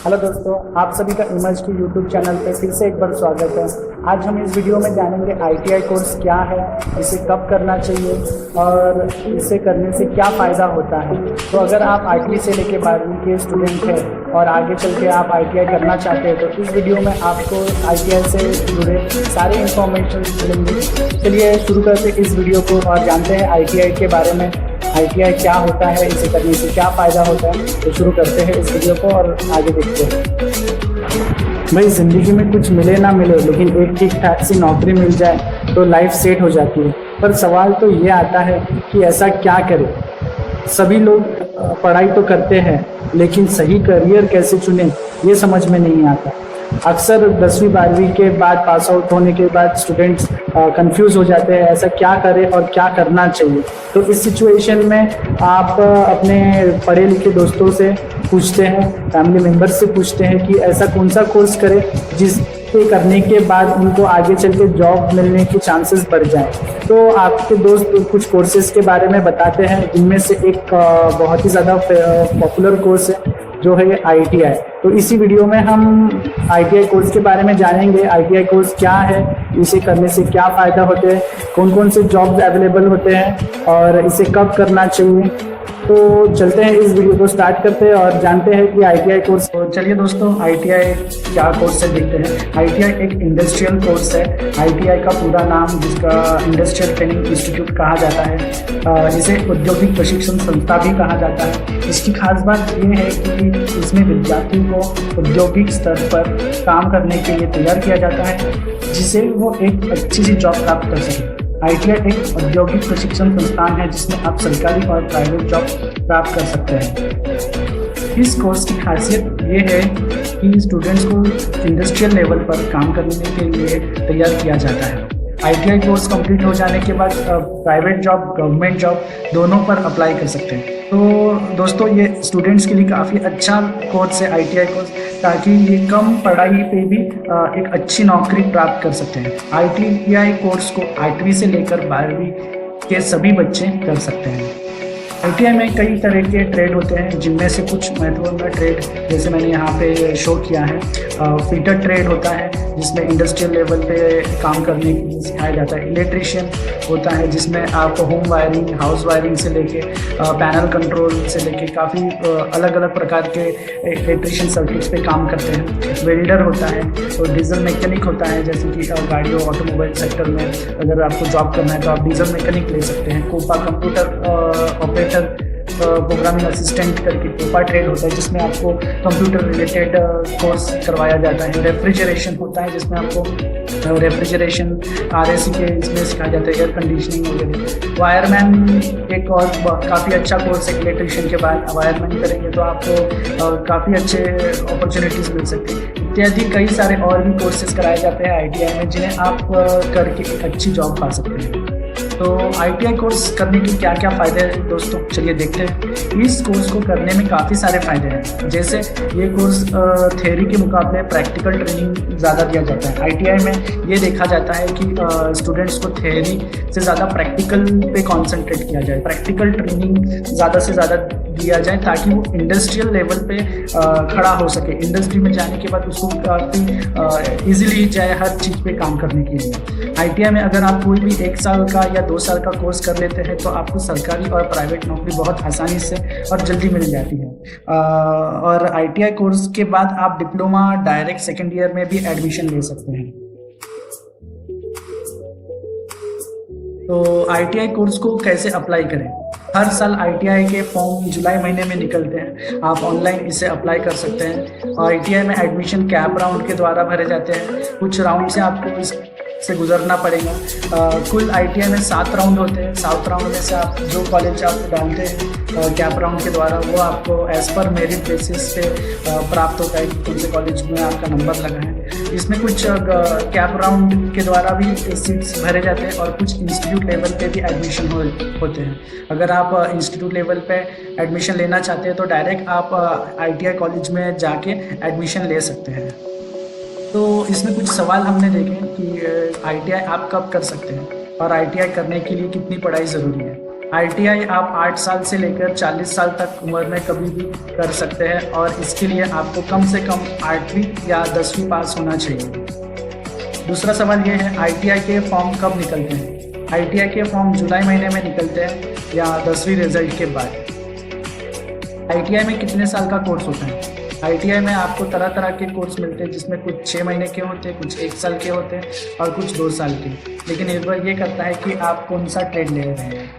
Hello दोस्तों, आप सभी का इमर्ज की यूट्यूब चैनल पे फिर से एक बार स्वागत है। आज हम इस वीडियो में जानेंगे आईटीआई कोर्स क्या है, इसे कब करना चाहिए और इसे करने से क्या फ़ायदा होता है। तो अगर आप 8वीं से लेकर 12वीं के स्टूडेंट हैं और आगे चल के आप आईटीआई करना चाहते हैं तो इस वीडियो में आपको आईटीआई से जुड़े सारे इन्फॉर्मेशन मिलेंगे। चलिए शुरू करते हैं इस वीडियो को और जानते हैं आईटीआई के बारे में। आईटीआई क्या होता है, इसे करने से क्या फ़ायदा होता है। तो शुरू करते हैं इस वीडियो को और आगे देखते हैं। भाई, ज़िंदगी में कुछ मिले ना मिले लेकिन एक ठीक ठाक सी नौकरी मिल जाए तो लाइफ सेट हो जाती है। पर सवाल तो ये आता है कि ऐसा क्या करें। सभी लोग पढ़ाई तो करते हैं लेकिन सही करियर कैसे चुनें ये समझ में नहीं आता। अक्सर 10वीं 12वीं के बाद पास आउट होने के बाद स्टूडेंट्स कंफ्यूज हो जाते हैं, ऐसा क्या करें और क्या करना चाहिए। तो इस सिचुएशन में आप अपने पढ़े लिखे दोस्तों से पूछते हैं, फैमिली मेम्बर्स से पूछते हैं कि ऐसा कौन सा कोर्स करें जिसके करने के बाद उनको आगे चल के जॉब मिलने की चांसेस बढ़ जाए। तो आपके दोस्त कुछ कोर्सेज के बारे में बताते हैं, जिनमें से एक बहुत ही ज़्यादा पॉपुलर कोर्स है जो है आईटीआई। तो इसी वीडियो में हम आईटीआई कोर्स के बारे में जानेंगे। आईटीआई कोर्स क्या है, इसे करने से क्या फ़ायदा होते हैं, कौन कौन से जॉब्स अवेलेबल होते हैं और इसे कब करना चाहिए। तो चलते हैं इस वीडियो को स्टार्ट करते हैं और जानते हैं कि आईटीआई कोर्स। तो चलिए दोस्तों, आईटीआई क्या कोर्स है देखते हैं। आईटीआई एक इंडस्ट्रियल कोर्स है। आईटीआई का पूरा नाम, जिसका इंडस्ट्रियल ट्रेनिंग इंस्टीट्यूट कहा जाता है, इसे औद्योगिक प्रशिक्षण संस्था भी कहा जाता है। इसकी खास बात ये है कि इसमें विद्यार्थी को औद्योगिक स्तर पर काम करने के लिए तैयार किया जाता है, जिससे वो एक अच्छी सी जॉब प्राप्त कर सके। आईटीआई एक औद्योगिक प्रशिक्षण संस्थान है जिसमें आप सरकारी और प्राइवेट जॉब प्राप्त कर सकते हैं। इस कोर्स की खासियत ये है कि स्टूडेंट्स को इंडस्ट्रियल लेवल पर काम करने के लिए तैयार किया जाता है। आईटीआई कोर्स कंप्लीट हो जाने के बाद प्राइवेट जॉब, गवर्नमेंट जॉब दोनों पर अप्लाई कर सकते हैं। तो दोस्तों, ये स्टूडेंट्स के लिए काफ़ी अच्छा कोर्स है आईटीआई कोर्स, ताकि ये कम पढ़ाई पे भी एक अच्छी नौकरी प्राप्त कर सकते हैं। आईटीआई कोर्स को 8वीं से लेकर 12वीं के सभी बच्चे कर सकते हैं। आईटीआई में कई तरह के ट्रेड होते हैं, जिनमें से कुछ महत्वपूर्ण ट्रेड जैसे मैंने यहाँ पे शो किया है। फिटर ट्रेड होता है जिसमें इंडस्ट्रियल लेवल पे काम करने के लिए सिखाया जाता है। इलेक्ट्रीशियन होता है जिसमें आप होम वायरिंग, हाउस वायरिंग से लेके पैनल कंट्रोल से लेके काफ़ी अलग अलग प्रकार के इलेक्ट्रीशियन सर्किट्स पे काम करते हैं। वेल्डर होता है, तो डीजल मैकेनिक होता है, जैसे कि गाड़ियों ऑटोमोबाइल सेक्टर में अगर आपको जॉब करना है तो आप डीजल मैकेनिक ले सकते हैं। COPA computer operator, programming assistant करके कोपा ट्रेड होता है जिसमें आपको कंप्यूटर रिलेटेड कोर्स करवाया जाता है। रेफ्रिजरेशन होता है जिसमें आपको रेफ्रिजरेशन आरएसी के इसमें सिखाया जाता है, एयर कंडीशनिंग वगैरह। वायरमैन एक और काफ़ी अच्छा कोर्स है। इलेक्ट्रिशियन के बाद वायरमैन करेंगे तो आपको काफ़ी अच्छे अपॉर्चुनिटीज़ मिल सकती है। इत्यादि कई सारे और भी कोर्सेज कराए जाते हैं आईटीआई में, जिन्हें आप करके एक अच्छी जॉब पा सकते हैं। तो आईटीआई कोर्स करने के क्या क्या फ़ायदे हैं दोस्तों, चलिए देखते हैं। इस कोर्स को करने में काफ़ी सारे फ़ायदे हैं। जैसे ये कोर्स थ्योरी के मुकाबले प्रैक्टिकल ट्रेनिंग ज़्यादा दिया जाता है। आईटीआई में ये देखा जाता है कि स्टूडेंट्स को थ्योरी से ज़्यादा प्रैक्टिकल पे कॉन्सेंट्रेट किया जाए, प्रैक्टिकल ट्रेनिंग ज़्यादा से ज़्यादा दिया जाए ताकि वो इंडस्ट्रियल लेवल पे खड़ा हो सके। इंडस्ट्री में जाने के बाद उसको काफ़ी ईजिली जाए हर चीज़ पे काम करने के लिए। आईटीआई में अगर आप कोई भी 1 साल का या 2 साल का कोर्स कर लेते हैं तो आपको सरकारी और प्राइवेट नौकरी बहुत आसानी से और जल्दी मिल जाती है। और आईटीआई कोर्स के बाद आप डिप्लोमा डायरेक्ट सेकेंड ईयर में भी एडमिशन ले सकते हैं। तो आईटीआई कोर्स को कैसे अप्लाई करें? हर साल आईटीआई के फॉर्म जुलाई महीने में निकलते हैं। आप ऑनलाइन इसे अप्लाई कर सकते हैं। आईटीआई में एडमिशन कैप राउंड के द्वारा भरे जाते हैं। कुछ राउंड से आपको से गुजरना पड़ेगा। कुल आईटीआई में 7 राउंड होते हैं। 7 राउंड में से आप जो कॉलेज आप डालते हैं कैप राउंड के द्वारा, वो आपको एज पर मेरिट बेसिस पे प्राप्त होता है कि कौन से कॉलेज में आपका नंबर लगा है। इसमें कुछ कैप राउंड के द्वारा भी सीट्स भरे जाते हैं और कुछ इंस्टीट्यूट लेवल पे भी एडमिशन होते हैं। अगर आप इंस्टीट्यूट लेवल पे एडमिशन लेना चाहते हैं तो डायरेक्ट आप आईटीआई कॉलेज में जाके एडमिशन ले सकते हैं। तो इसमें कुछ सवाल हमने देखे कि आईटीआई आप कब कर सकते हैं और आईटीआई करने के लिए कितनी पढ़ाई ज़रूरी है। ITI आप 8 साल से लेकर 40 साल तक उम्र में कभी भी कर सकते हैं और इसके लिए आपको कम से कम 8वीं या 10वीं पास होना चाहिए। दूसरा सवाल ये है ITI के फॉर्म कब निकलते हैं। ITI के फॉर्म जुलाई महीने में निकलते हैं या 10वीं रिजल्ट के बाद। ITI में कितने साल का कोर्स होता है। ITI में आपको तरह तरह के कोर्स मिलते हैं जिसमें कुछ 6 महीने के होते हैं, कुछ 1 साल के होते हैं और कुछ 2 साल के। लेकिन निर्भर ये करता है कि आप कौन सा ट्रेड ले रहे हैं।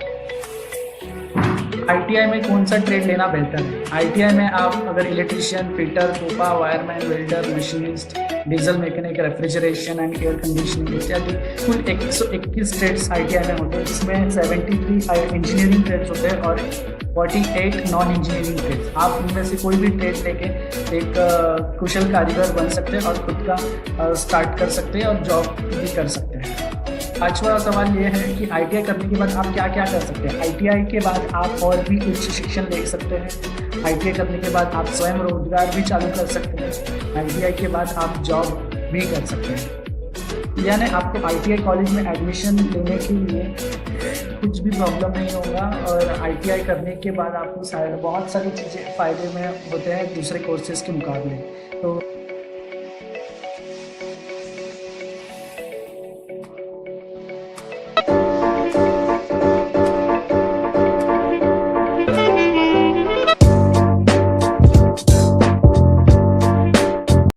ITI में कौन सा ट्रेड लेना बेहतर है। ITI में आप अगर electrician, fitter, COPA, wireman, welder, machinist, diesel mechanic, refrigeration and air conditioning इत्यादि कुल 121 ट्रेड्स ITI में होते हैं, जिसमें 73 इंजीनियरिंग ट्रेड्स होते हैं और 48 नॉन इंजीनियरिंग ट्रेड्स। आप इनमें से कोई भी ट्रेड लेके एक कुशल कारीगर बन सकते हैं और खुद का स्टार्ट कर सकते हैं और जॉब भी कर सकते हैं। पांचवा सवाल ये है कि ITI करने के बाद आप क्या क्या कर सकते हैं। ITI के बाद आप और भी उच्च शिक्षण ले सकते हैं। ITI करने के बाद आप स्वयं रोजगार भी चालू कर सकते हैं। ITI के बाद आप जॉब भी कर सकते हैं। यानी आपको ITI कॉलेज में एडमिशन लेने के लिए कुछ भी प्रॉब्लम नहीं होगा और ITI करने के बाद आपको बहुत सारी चीज़ें फ़ायदे में होते हैं दूसरे कोर्सेज़ के मुकाबले। तो